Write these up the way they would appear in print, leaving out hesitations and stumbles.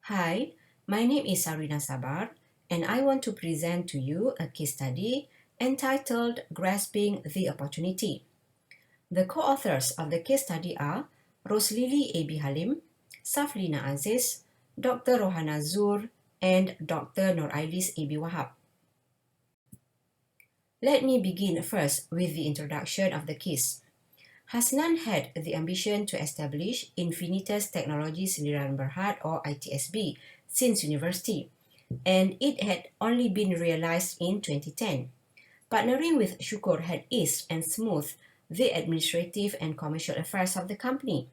Hi, my name is Sarina Sabar, and I want to present to you a case study entitled Grasping the Opportunity. The co-authors of the case study are Roslili A.B. Halim, Saflina Aziz, Dr. Rohana Zur, and Dr. Norailis A.B. Wahab. Let me begin first with the introduction of the case. Hasnan had the ambition to establish Infinitus Technology Sdn Bhd or ITSB since university, and it had only been realized in 2010. Partnering with Syukor had eased and smoothed the administrative and commercial affairs of the company.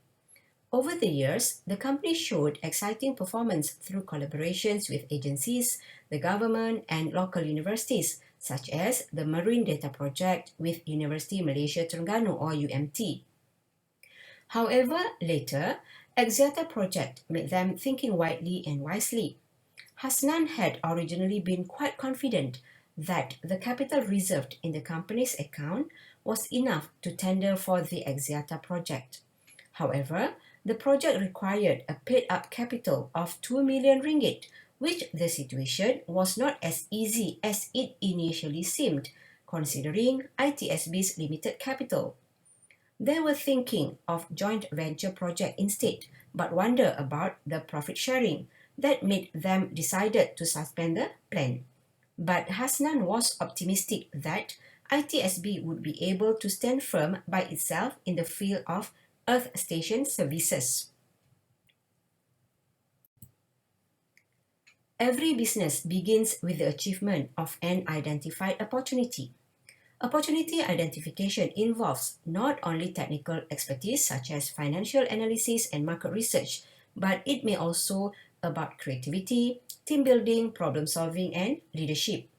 Over the years, the company showed exciting performance through collaborations with agencies, the government, and local universities, such as the Marine Data Project with University Malaysia Terengganu or UMT. However, later, Axiata project made them thinking widely and wisely. Hasnan had originally been quite confident that the capital reserved in the company's account was enough to tender for the Axiata project. However, the project required a paid-up capital of 2 million ringgit, which the situation was not as easy as it initially seemed, considering ITSB's limited capital. They were thinking of joint venture project instead, but wonder about the profit sharing. That made them decided to suspend the plan. But Hasnan was optimistic that ITSB would be able to stand firm by itself in the field of Earth Station services. Every business begins with the achievement of an identified opportunity. Opportunity identification involves not only technical expertise such as financial analysis and market research, but it may also about creativity, team building, problem solving, and leadership.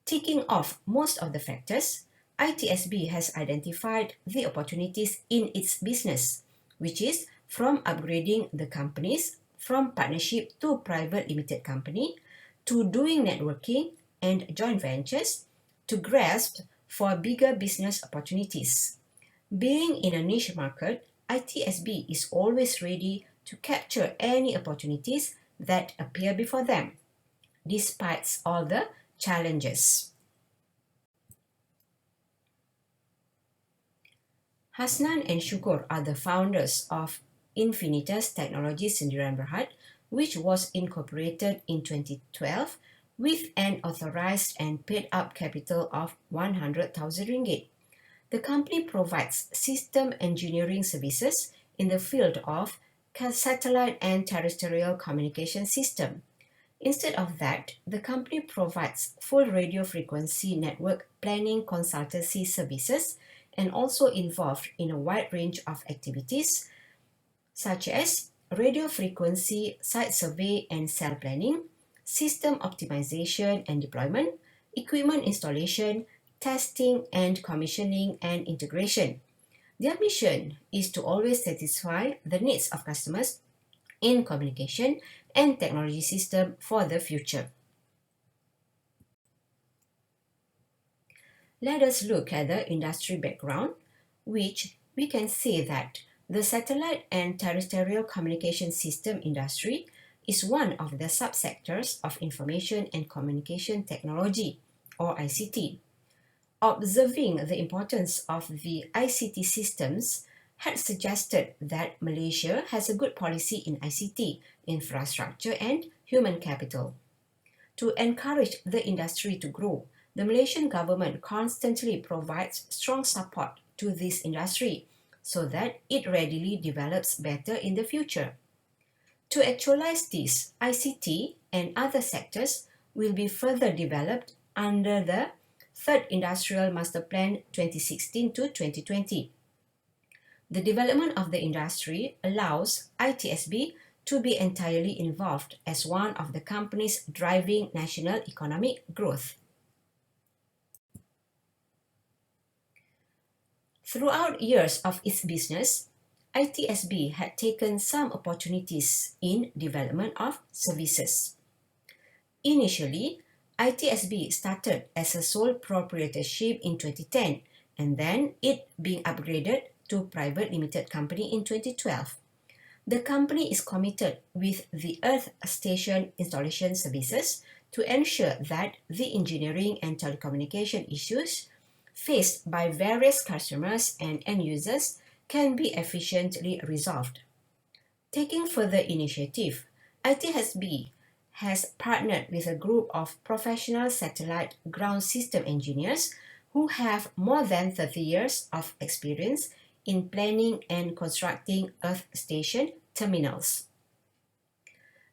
Ticking off most of the factors, ITSB has identified the opportunities in its business, which is from upgrading the companies from partnership to private limited company, to doing networking and joint ventures, to grasp for bigger business opportunities. Being in a niche market, ITSB is always ready to capture any opportunities that appear before them, despite all the challenges. Hasnan and Syukor are the founders of Infinitus Technology Sdn Bhd, which was incorporated in 2012 with an authorized and paid-up capital of 100,000 ringgit. The company provides system engineering services in the field of satellite and terrestrial communication system. Instead of that, the company provides full radio frequency network planning consultancy services and also involved in a wide range of activities such as radio frequency, site survey and cell planning, system optimization and deployment, equipment installation, testing and commissioning and integration. Their mission is to always satisfy the needs of customers in communication and technology system for the future. Let us look at the industry background, which we can say that the satellite and terrestrial communication system industry is one of the subsectors of information and communication technology, or ICT. Observing the importance of the ICT systems had suggested that Malaysia has a good policy in ICT, infrastructure and human capital. To encourage the industry to grow, the Malaysian government constantly provides strong support to this industry so that it readily develops better in the future. To actualize this, ICT and other sectors will be further developed under the Third Industrial Master Plan 2016 to 2020. The development of the industry allows ITSB to be entirely involved as one of the companies driving national economic growth. Throughout years of its business, ITSB had taken some opportunities in development of services. Initially, ITSB started as a sole proprietorship in 2010 and then it being upgraded to private limited company in 2012. The company is committed with the Earth Station installation services to ensure that the engineering and telecommunication issues faced by various customers and end users can be efficiently resolved. Taking further initiative, ITSB has partnered with a group of professional satellite ground system engineers who have more than 30 years of experience in planning and constructing Earth station terminals.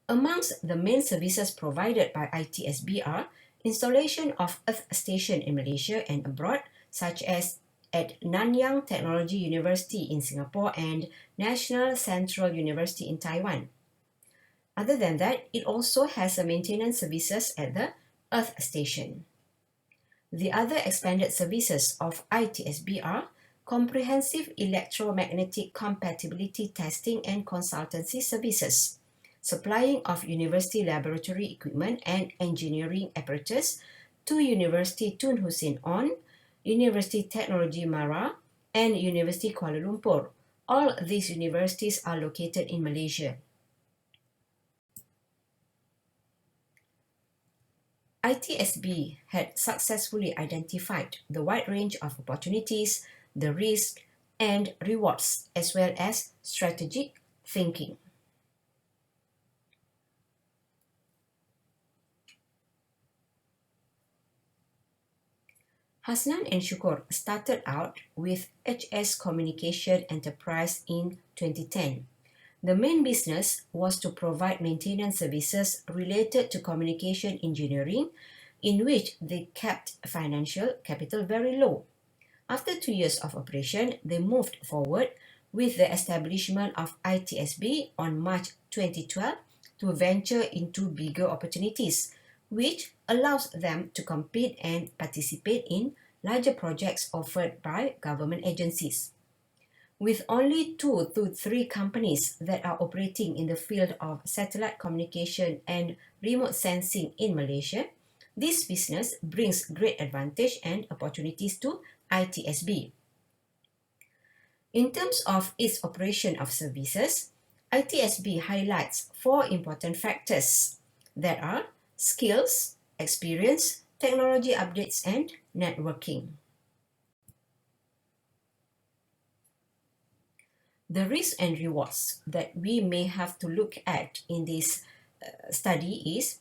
Amongst the main services provided by ITSB are installation of Earth station in Malaysia and abroad, such as at Nanyang Technology University in Singapore and National Central University in Taiwan. Other than that, it also has a maintenance services at the Earth Station. The other expanded services of ITSB are comprehensive electromagnetic compatibility testing and consultancy services, supplying of university laboratory equipment and engineering apparatus to University Tun Hussein On, University Technology Mara, and University Kuala Lumpur. All these universities are located in Malaysia. ITSB had successfully identified the wide range of opportunities, the risks, and rewards, as well as strategic thinking. Hasnan and Syukor started out with HS Communication Enterprise in 2010. The main business was to provide maintenance services related to communication engineering, in which they kept financial capital very low. After 2 years of operation, they moved forward with the establishment of ITSB on March 2012 to venture into bigger opportunities, which allows them to compete and participate in larger projects offered by government agencies. With only 2 to 3 companies that are operating in the field of satellite communication and remote sensing in Malaysia, this business brings great advantage and opportunities to ITSB. In terms of its operation of services, ITSB highlights 4 important factors that are skills, experience, technology updates, and networking. The risks and rewards that we may have to look at in this study is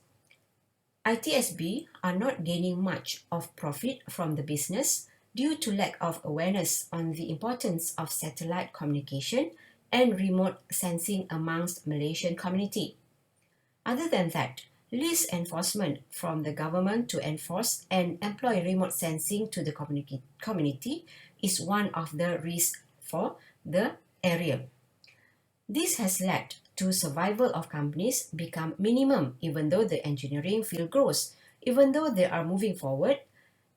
ITSB are not gaining much of profit from the business due to lack of awareness on the importance of satellite communication and remote sensing amongst Malaysian community. Other than that, least enforcement from the government to enforce and employ remote sensing to the community is one of the risks for the area. This has led to survival of companies become minimum even though the engineering field grows. Even though they are moving forward,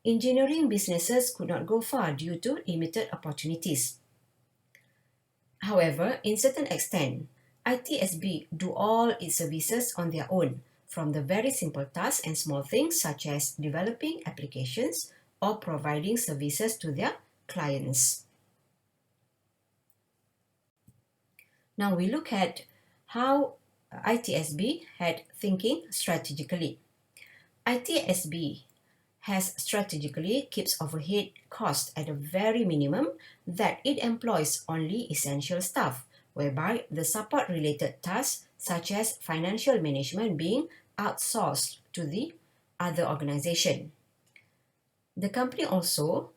engineering businesses could not go far due to limited opportunities. However, in certain extent, ITSB do all its services on their own, from the very simple tasks and small things such as developing applications or providing services to their clients. Now we look at how ITSB had thinking strategically. ITSB has strategically keeps overhead cost at a very minimum that it employs only essential staff, whereby the support-related tasks such as financial management being outsourced to the other organization. The company also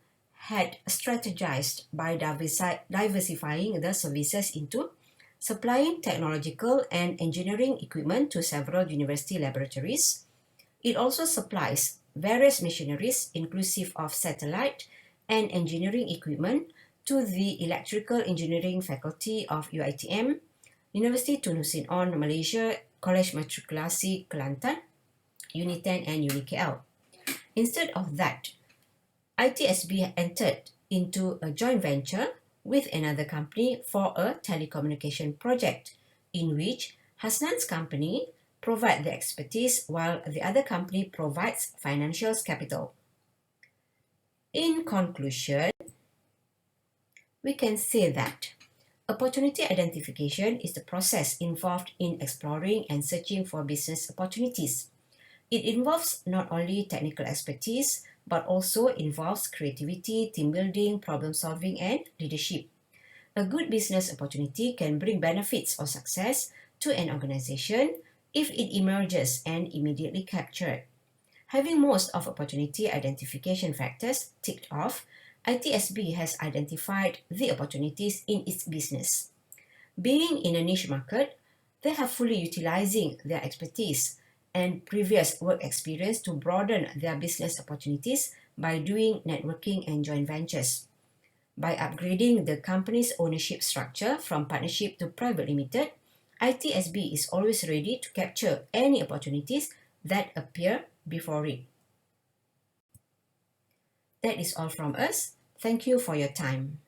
had strategized by diversifying the services into supplying technological and engineering equipment to several university laboratories. It also supplies various machineries inclusive of satellite and engineering equipment to the Electrical Engineering Faculty of UiTM, University Tun Hussein On Malaysia, College Matrikulasi Kelantan, Uni10 and UniKL. Instead of that, ITSB entered into a joint venture with another company for a telecommunication project, in which Hasnan's company provides the expertise while the other company provides financial capital. In conclusion, we can say that Opportunity identification is the process involved in exploring and searching for business opportunities. It involves not only technical expertise, but also involves creativity, team building, problem solving, and leadership. A good business opportunity can bring benefits or success to an organization if it emerges and immediately captured. Having most of opportunity identification factors ticked off, ITSB has identified the opportunities in its business. Being in a niche market, they have fully utilizing their expertise and previous work experience to broaden their business opportunities by doing networking and joint ventures. By upgrading the company's ownership structure from partnership to private limited, ITSB is always ready to capture any opportunities that appear before it. That is all from us. Thank you for your time.